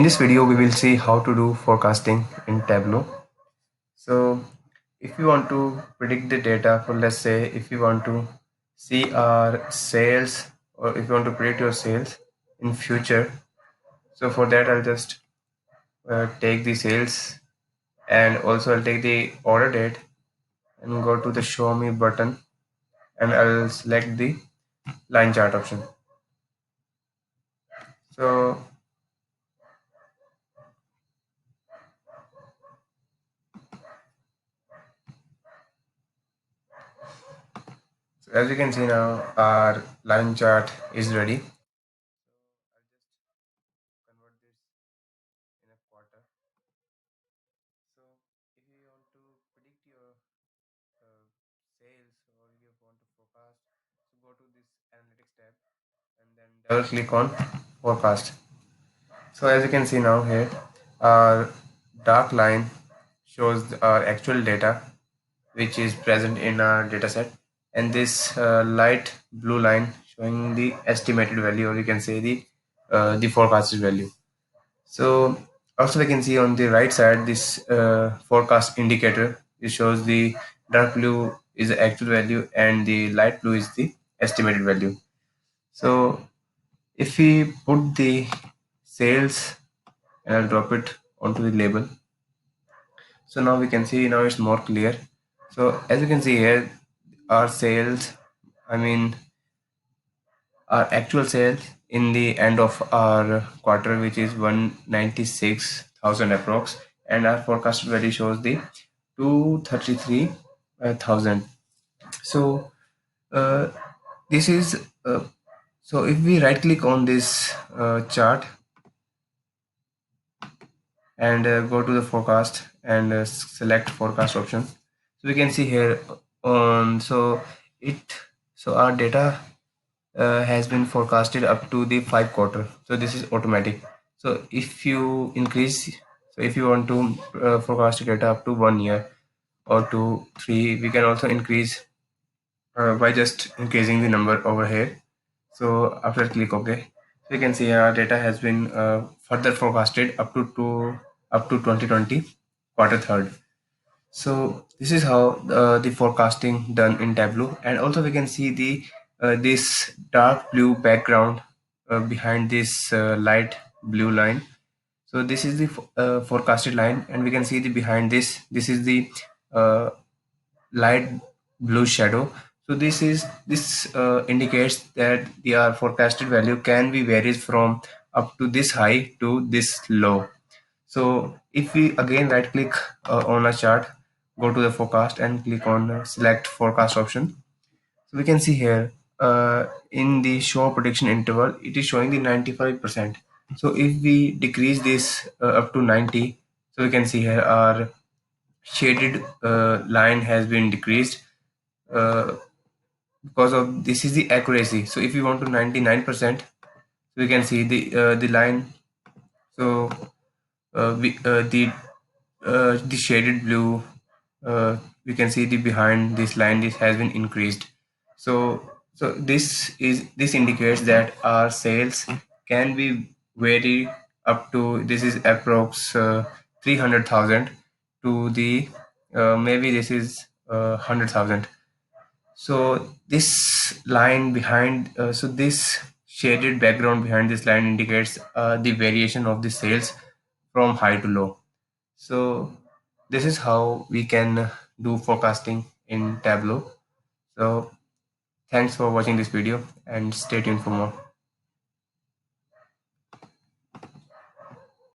In this video, we will see how to do forecasting in Tableau. So if you want to predict the data for, let's say, if you want to see our sales or if you want to predict your sales in future, so for that I'll just take the sales and also I'll take the order date and go to the show me button and I'll select the line chart option. So as you can see now, our line chart is ready. Convert this in a quarter. So if you want to predict your sales or you want to forecast, so go to this analytics tab and then double click on forecast. So as you can see now here, our dark line shows our actual data which is present in our dataset, and this light blue line showing the estimated value, or you can say the forecasted value. So also we can see on the right side this forecast indicator. It shows the dark blue is the actual value and the light blue is the estimated value. So if we put the sales and I'll drop it onto the label. So now we can see now it's more clear. So as you can see here, our sales, I mean our actual sales in the end of our quarter, which is 196,000 approx, and our forecasted value shows the 233,000. So uh, this is so if we right click on this chart and go to the forecast and select forecast option, so we can see here so it so our data has been forecasted up to the 5 quarter. So this is automatic. So if you increase, so if you want to forecast data up to 1 year or 2 3, we can also increase by just increasing the number over here. So after click OK, so you can see our data has been further forecasted up to 2020 quarter third. So this is how the forecasting done in Tableau, and also we can see the this dark blue background behind this light blue line. So this is the forecasted line, and we can see the behind this. This is the uh, light blue shadow. So this indicates that the forecasted value can be varies from up to this high to this low. So if we again right click on a chart, go to the forecast and click on select forecast option. So we can see here in the show prediction interval, it is showing the 95%. So if we decrease this up to 90, so we can see here our shaded line has been decreased uh, because of this is the accuracy. So if you want to 99%, so we can see the line. So the shaded blue, we can see the behind this line this has been increased. So this indicates that our sales can be vary up to this is approx 300,000 to the maybe this is 100,000. So this line behind, so this shaded background behind this line indicates the variation of the sales from high to low. So this is how we can do forecasting in Tableau. So thanks for watching this video and stay tuned for more.